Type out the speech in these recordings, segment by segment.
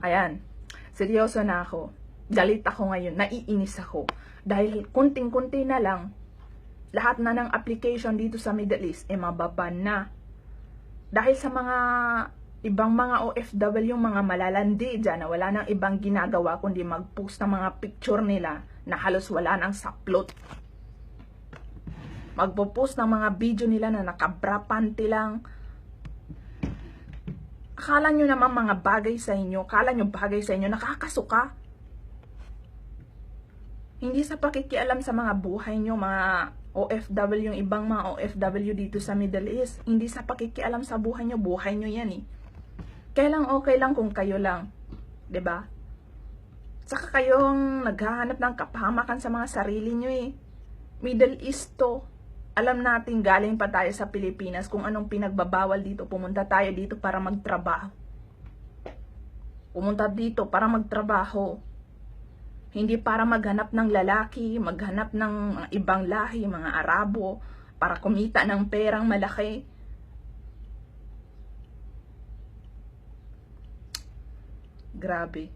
Ayan, seryoso na ako. Galit ako ngayon, naiinis ako. Dahil kunting-kunti na lang, lahat na ng application dito sa Middle East, mababan na. Dahil sa mga ibang mga OFW, yung mga malalandi dyan, na wala nang ibang ginagawa kundi mag-post ng mga picture nila na halos wala nang saplot. Magpo-post ng mga video nila na nakabrapanti lang. Akala nyo naman mga bagay sa inyo, nakakasuka. Hindi sa pakikialam sa mga buhay nyo, mga OFW, yung ibang mga OFW dito sa Middle East. Hindi sa pakikialam sa buhay nyo yan eh. Kaya lang okay lang kung kayo lang. 'Di ba? Saka kayong naghahanap ng kapahamakan sa mga sarili nyo eh. Middle East to. Alam natin galing pa tayo sa Pilipinas kung anong pinagbabawal dito. Pumunta tayo dito para magtrabaho. Pumunta dito para magtrabaho. Hindi para maghanap ng lalaki, maghanap ng mga ibang lahi, mga Arabo, para kumita ng perang malaki. Grabe.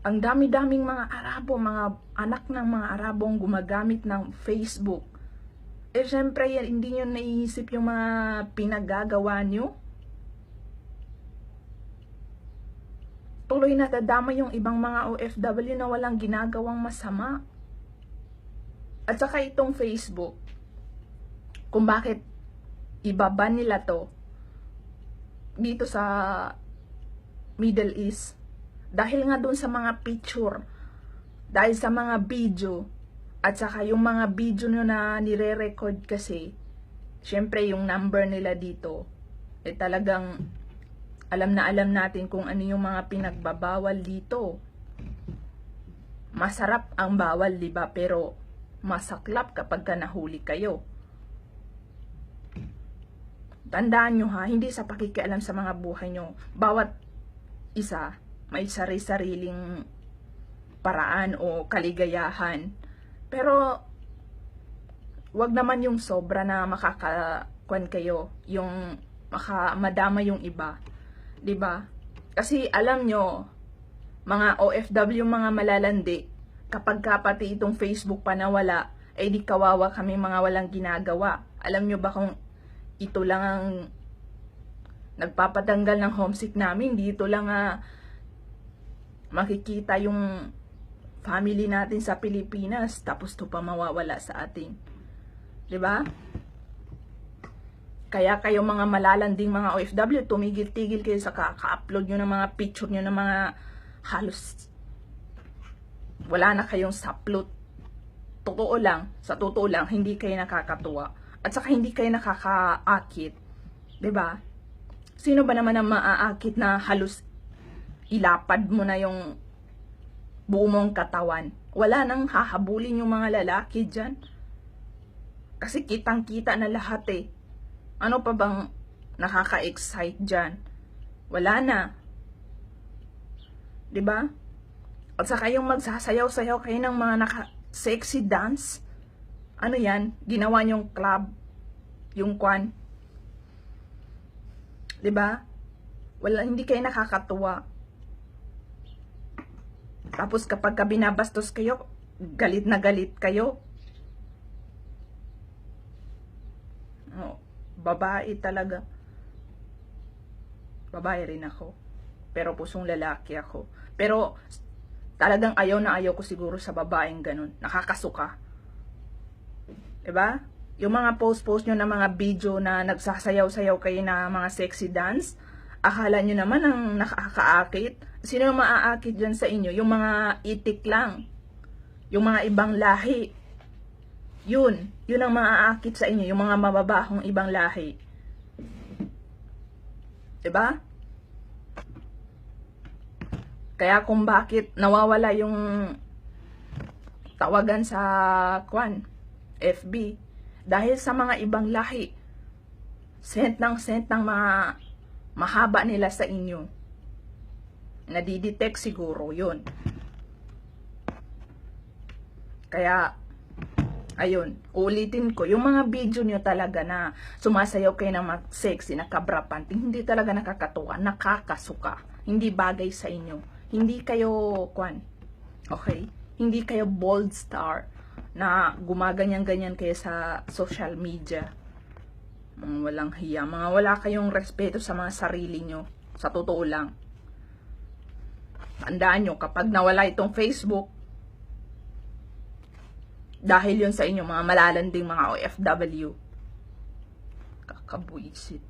Ang dami-daming mga Arabo, mga anak ng mga Arabong gumagamit ng Facebook. Syempre, hindi nyo naiisip yung mga pinagagawa nyo. Tuloy na dadama yung ibang mga OFW na walang ginagawang masama. At saka itong Facebook, kung bakit ibaban nila to dito sa Middle East, dahil nga dun sa mga picture, dahil sa mga video, at saka yung mga video nyo na nire-record kasi, syempre yung number nila dito, talagang alam na alam natin kung ano yung mga pinagbabawal dito. Masarap ang bawal, diba? Pero masaklap kapag ka nahuli kayo. Tandaan nyo ha, hindi sa pakikialam sa mga buhay nyo. Bawat isa may sari-sariling paraan o kaligayahan. Pero wag naman yung sobra na makakakuan kayo, yung madama yung iba. 'Di ba? Kasi alam nyo, mga OFW, mga malalandi, kapag pati itong Facebook pa nawala, di kawawa kami mga walang ginagawa. Alam nyo ba kung ito lang ang nagpapatanggal ng homesick namin, dito lang makikita yung family natin sa Pilipinas, tapos to pa mawawala sa atin. 'Di ba? Kaya kayo mga malalanding mga OFW, tumigil-tigil kayo sa kaka-upload nyo ng mga picture nyo ng mga halos wala na kayong saplot. Totoo lang, sa totoo lang, hindi kayo nakakatuwa. At saka hindi kayo nakakaakit. 'Di ba? Sino ba naman ang maaakit na halos ilapad mo na yung buo mong katawan? Wala nang hahabulin yung mga lalaki dyan. Kasi kitang-kita na lahat eh. Ano pa bang nakaka-excite dyan? Wala na. 'Di ba? At saka yung magsasayaw-sayaw kayo ng mga naka-sexy dance. Ano yan? Ginawa niyong club. Yung kwan. 'Di ba? Wala, hindi kayo nakakatuwa. Tapos kapag binabastos kayo, galit na galit kayo. Oh, babae talaga. Babae rin ako. Pero pusong lalaki ako. Pero talagang ayaw na ayaw ko siguro sa babaeng ganun. Nakakasuka. 'Di ba? Yung mga post-post nyo na mga video na nagsasayaw-sayaw kayo na mga sexy dance, akala nyo naman ang nakakaakit. Sino ang maaakit dyan sa inyo? Yung mga itik lang. Yung mga ibang lahi. Yun ang maaakit sa inyo. Yung mga mababahong ibang lahi. 'Di ba? Kaya kung bakit nawawala yung tawagan sa FB, dahil sa mga ibang lahi, sent ng mga mahaba nila sa inyo. Nadidetect siguro yun. Kaya Ayun, ulitin ko, yung mga video nyo talaga na sumasayaw kayo ng mga sexy, nakabrapanting, hindi talaga nakakatuwa, nakakasuka, hindi bagay sa inyo. Hindi kayo, okay? Hindi kayo bold star na gumaganyan-ganyan kayo sa social media. Mga walang hiya, mga wala kayong respeto sa mga sarili nyo. Sa totoo lang. Tandaan nyo, kapag nawala itong Facebook, dahil yun sa inyo mga malalanding mga OFW. Kakabwisit.